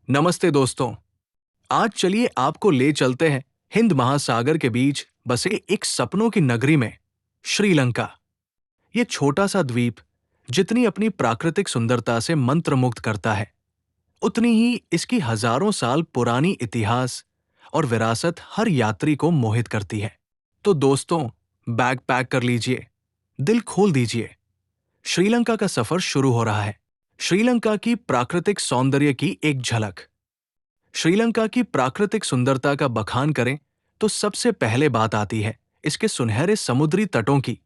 नमस्ते दोस्तों। आज चलिए आपको ले चलते हैं हिंद महासागर के बीच बसे एक सपनों की नगरी में, श्रीलंका। ये छोटा सा द्वीप जितनी अपनी प्राकृतिक सुंदरता से मंत्रमुग्ध करता है, उतनी ही इसकी हजारों साल पुरानी इतिहास और विरासत हर यात्री को मोहित करती है। तो दोस्तों, बैग पैक कर लीजिए, दिल खोल दीजिए। श्रीलंका का सफर शुरू हो रहा है। श्रीलंका की प्राकृतिक सौंदर्य की एक झलक। श्रीलंका की प्राकृतिक सुंदरता का बखान करें तो सबसे पहले बात आती है इसके सुनहरे समुद्री तटों की,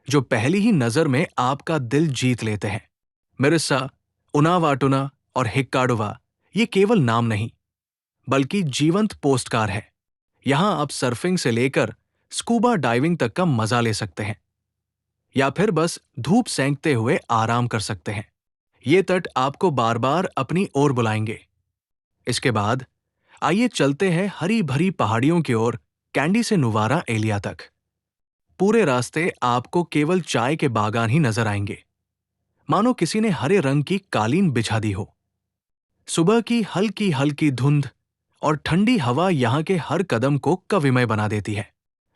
जो पहली ही नजर में आपका दिल जीत लेते हैं। मिरिसा, उनावाटुना और हिक्काडुवा ये केवल नाम नहीं, बल्कि जीवंत पोस्टकार है। यहां आप सर्फिंग से लेकर स्कूबा डाइविंग तक का मजा ले सकते हैं, या फिर बस धूप सेंकते हुए आराम कर सकते हैं। ये तट आपको बार बार अपनी ओर बुलाएंगे। इसके बाद आइए चलते हैं हरी भरी पहाड़ियों की ओर, कैंडी से नुवारा एलिया तक। पूरे रास्ते आपको केवल चाय के बागान ही नजर आएंगे, मानो किसी ने हरे रंग की कालीन बिछा दी हो। सुबह की हल्की हल्की धुंध और ठंडी हवा यहाँ के हर कदम को कविमय बना देती है।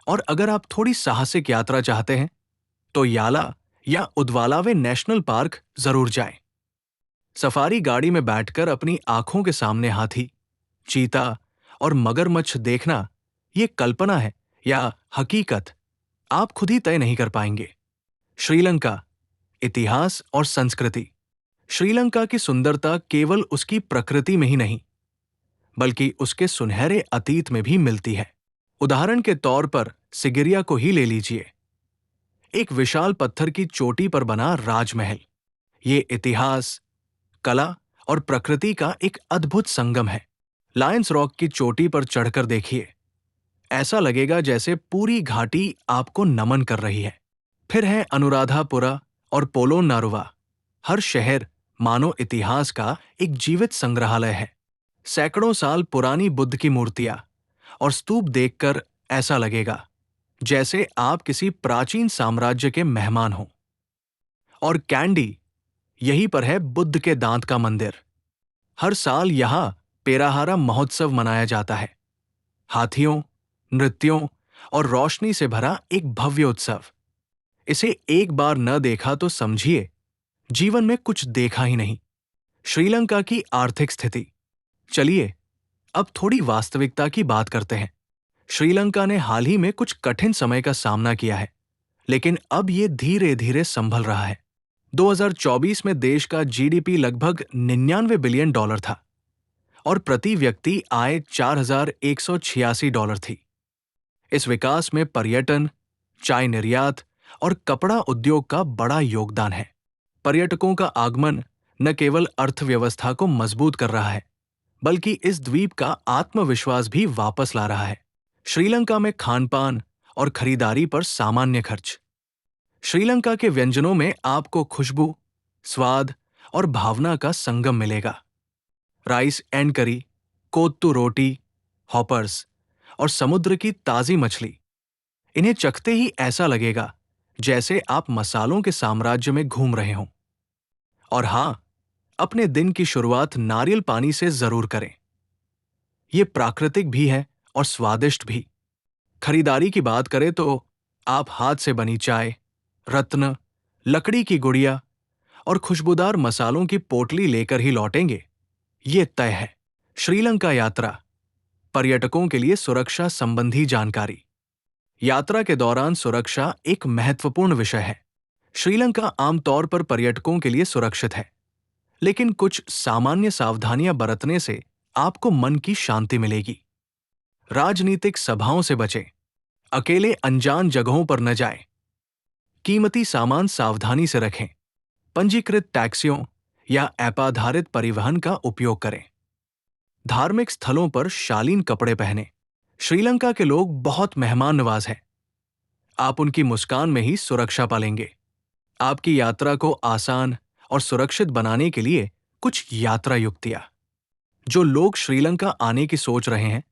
और अगर आप थोड़ी साहसिक यात्रा चाहते हैं तो याला या उदवालावे नेशनल पार्क जरूर जाएं। सफारी गाड़ी में बैठकर अपनी आंखों के सामने हाथी, चीता और मगरमच्छ देखना, ये कल्पना है या हकीकत, आप खुद ही तय नहीं कर पाएंगे। श्रीलंका, इतिहास और संस्कृति। श्रीलंका की सुंदरता केवल उसकी प्रकृति में ही नहीं, बल्कि उसके सुनहरे अतीत में भी मिलती है। उदाहरण के तौर पर सिगिरिया को ही ले लीजिए। एक विशाल पत्थर की चोटी पर बना राजमहल, ये इतिहास, कला और प्रकृति का एक अद्भुत संगम है। लायंस रॉक की चोटी पर चढ़कर देखिए, ऐसा लगेगा जैसे पूरी घाटी आपको नमन कर रही है। फिर है अनुराधापुरा और पोलोनारुवा। हर शहर मानो इतिहास का एक जीवित संग्रहालय है। सैकड़ों साल पुरानी बुद्ध की मूर्तियां और स्तूप देखकर ऐसा लगेगा जैसे आप किसी प्राचीन साम्राज्य के मेहमान हों। और कैंडी, यहीं पर है बुद्ध के दांत का मंदिर। हर साल यहां पेराहारा महोत्सव मनाया जाता है। हाथियों, नृत्यों और रोशनी से भरा एक भव्य उत्सव। इसे एक बार न देखा तो समझिए जीवन में कुछ देखा ही नहीं। श्रीलंका की आर्थिक स्थिति। चलिए अब थोड़ी वास्तविकता की बात करते हैं। श्रीलंका ने हाल ही में कुछ कठिन समय का सामना किया है, लेकिन अब ये धीरे धीरे संभल रहा है। 2024 में देश का जीडीपी लगभग $99 बिलियन था और प्रति व्यक्ति आय $4,186 थी। इस विकास में पर्यटन, चाय निर्यात और कपड़ा उद्योग का बड़ा योगदान है। पर्यटकों का आगमन न केवल अर्थव्यवस्था को मजबूत कर रहा है, बल्कि इस द्वीप का आत्मविश्वास भी वापस ला रहा है। श्रीलंका में खानपान और खरीदारी पर सामान्य खर्च। श्रीलंका के व्यंजनों में आपको खुशबू, स्वाद और भावना का संगम मिलेगा। राइस एंड करी, कोत्तू रोटी, हॉपर्स और समुद्र की ताजी मछली, इन्हें चखते ही ऐसा लगेगा जैसे आप मसालों के साम्राज्य में घूम रहे हों। और हां, अपने दिन की शुरुआत नारियल पानी से जरूर करें। यह प्राकृतिक भी है और स्वादिष्ट भी। खरीदारी की बात करें तो आप हाथ से बनी चाय, रत्न, लकड़ी की गुड़िया और खुशबूदार मसालों की पोटली लेकर ही लौटेंगे, ये तय है। श्रीलंका यात्रा। पर्यटकों के लिए सुरक्षा संबंधी जानकारी। यात्रा के दौरान सुरक्षा एक महत्वपूर्ण विषय है। श्रीलंका आमतौर पर पर्यटकों के लिए सुरक्षित है, लेकिन कुछ सामान्य सावधानियां बरतने से आपको मन की शांति मिलेगी। राजनीतिक सभाओं से बचें। अकेले अनजान जगहों पर न जाएं। कीमती सामान सावधानी से रखें। पंजीकृत टैक्सियों या ऐप आधारित परिवहन का उपयोग करें। धार्मिक स्थलों पर शालीन कपड़े पहनें। श्रीलंका के लोग बहुत मेहमान नवाज हैं। आप उनकी मुस्कान में ही सुरक्षा पालेंगे। आपकी यात्रा को आसान और सुरक्षित बनाने के लिए कुछ यात्रा युक्तियां। जो लोग श्रीलंका आने की सोच रहे हैं,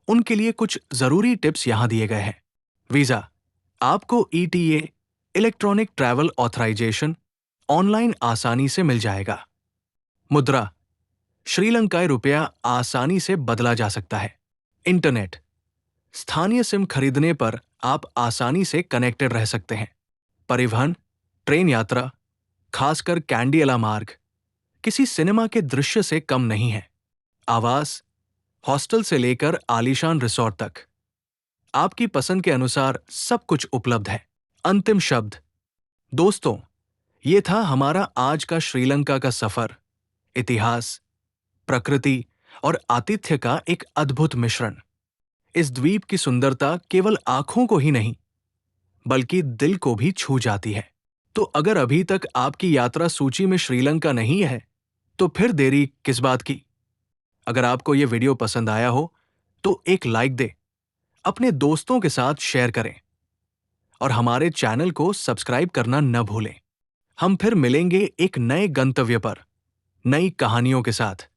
उनके लिए कुछ जरूरी टिप्स यहां दिए गए हैं। वीजा। आपको ETA, electronic travel authorisation, online आसानी से मिल जाएगा। मुद्रा। श्रीलंकाई रुपया आसानी से बदला जा सकता है। इंटरनेट, स्थानीय सिम खरीदने पर आप आसानी से कनेक्टेड रह सकते हैं। परिवहन, ट्रेन यात्रा, खासकर कैंडियला मार्ग, किसी सिनेमा के दृश्य से कम नहीं है। आवास, हॉस्टल से लेकर आलीशान रिसोर्ट तक, आपकी पसंद के अनुसार सब कुछ उपलब्ध है। अंतिम शब्द। दोस्तों, ये था हमारा आज का श्रीलंका का सफर। इतिहास, प्रकृति और आतिथ्य का एक अद्भुत मिश्रण। इस द्वीप की सुंदरता केवल आंखों को ही नहीं, बल्कि दिल को भी छू जाती है। तो अगर अभी तक आपकी यात्रा सूची में श्रीलंका नहीं है, तो फिर देरी किस बात की? अगर आपको यह वीडियो पसंद आया हो, तो एक लाइक दे, अपने दोस्तों के साथ शेयर करें और हमारे चैनल को सब्सक्राइब करना न भूलें। हम फिर मिलेंगे एक नए गंतव्य पर, नई कहानियों के साथ।